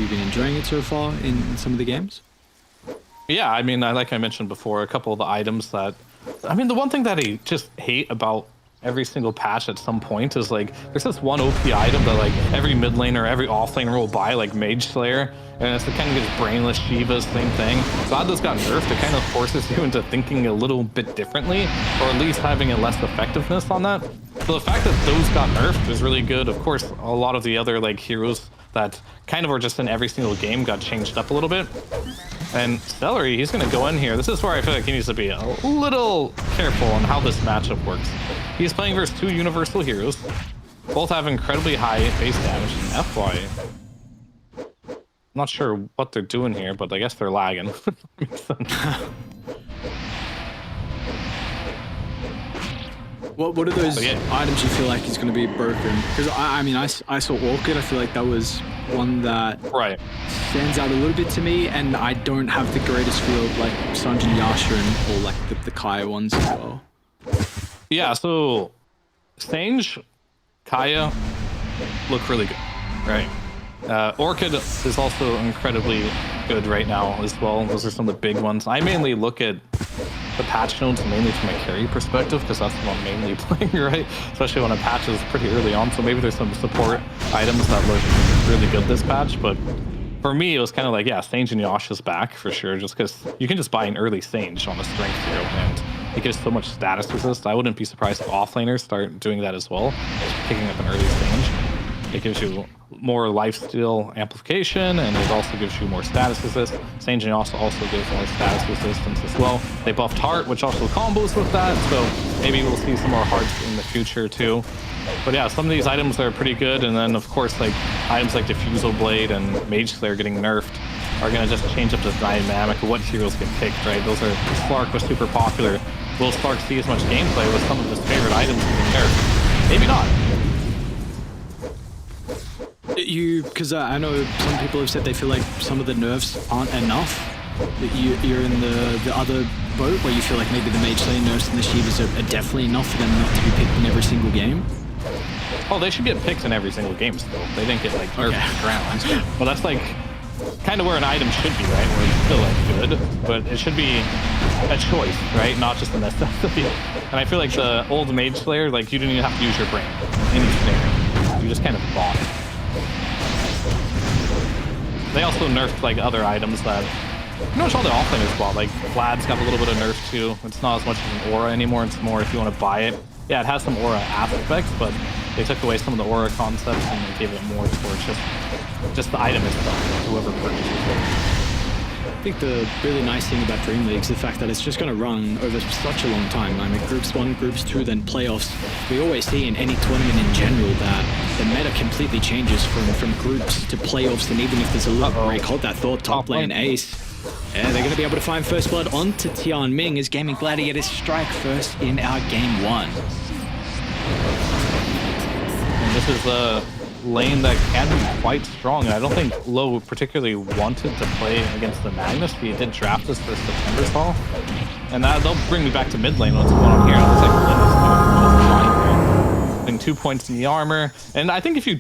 you been enjoying it so far in some of the games? Yeah, I mean, like I mentioned before, a couple of the items that, I mean, the one thing that I just hate about every single patch at some point is like, there's this one OP item that like every mid laner, every off laner will buy, like Mage Slayer, and it's the kind of gets brainless Shivas, same thing. Glad this got nerfed. It kind of forces you into thinking a little bit differently, or at least having a less effectiveness on that. So the fact that those got nerfed is really good. Of course, a lot of the other like heroes that kind of were just in every single game got changed up a little bit. And Celery, he's going to go in here. This is where I feel like he needs to be a little careful on how this matchup works. He's playing versus two universal heroes. Both have incredibly high base damage. And FY. I'm not sure what they're doing here, but I guess they're lagging. Makes sense. What are those items you feel like is going to be broken? Because I mean, I saw Orchid. I feel like that was one that stands out a little bit to me, and I don't have the greatest feel of like Sanjin Yasha or like the Kaya ones as well. Yeah, so Sange, Kaya look really good, right? Orchid is also incredibly good right now as well. Those are some of the big ones. I mainly look at the patch notes mainly from a carry perspective because that's what I'm mainly playing, right? Especially when a patch is pretty early on, so maybe there's some support items that look really good this patch, but for me it was kind of like, yeah, Sange and Yasha's back for sure, just because you can just buy an early Sange on a strength hero and it gives so much status resist. I wouldn't be surprised if offlaners start doing that as well, just picking up an early Sange. It gives you more lifesteal amplification, and it also gives you more status resist. Sange also gives more status resistance as well. They buffed Heart, which also combos with that, so maybe we'll see some more Hearts in the future too. But yeah, some of these items are pretty good, and then of course like items like Diffusal Blade and Mage Slayer getting nerfed are gonna just change up the dynamic of what heroes get picked, right? Those are, Slark was super popular. Will Slark see as much gameplay with some of his favorite items getting nerfed? Maybe not. Because I know some people have said they feel like some of the nerfs aren't enough. That you're in the other boat where you feel like maybe the Mage Slayer nerfs and the Shivas are definitely enough for them not to be picked in every single game. Oh, they should get picked in every single game still. They didn't get like nerfed to the ground. Well, that's like kind of where an item should be, right? Where it's still like good, but it should be a choice, right? Not just a necessity. And I feel like the old Mage Slayer, like you didn't even have to use your brain in each scenario. You just kind of bought it. They also nerfed like other items that pretty much all the offlaners bought. Like Vlad's got a little bit of nerf too. It's not as much as an aura anymore. It's more if you want to buy it. Yeah, it has some aura aspects, but they took away some of the aura concepts and they gave it more towards just the item itself, whoever purchases it. I think the really nice thing about Dream League is the fact that it's just going to run over such a long time. I mean, Groups 1, Groups 2, then playoffs. We always see in any tournament in general that the meta completely changes from groups to playoffs, and even if there's a little break, hold that thought, top lane Ace. Yeah, they're going to be able to find first blood onto Tianming as Gaming Gladiators strike first in our game 1. And this is a lane that can be quite strong, and I don't think Low particularly wanted to play against the Magnus. He did draft this for September's Fall, and they'll bring me back to mid lane. What's going on here? It looks like Lynn is doing just fine here. Putting 2 points in the armor, and I think if you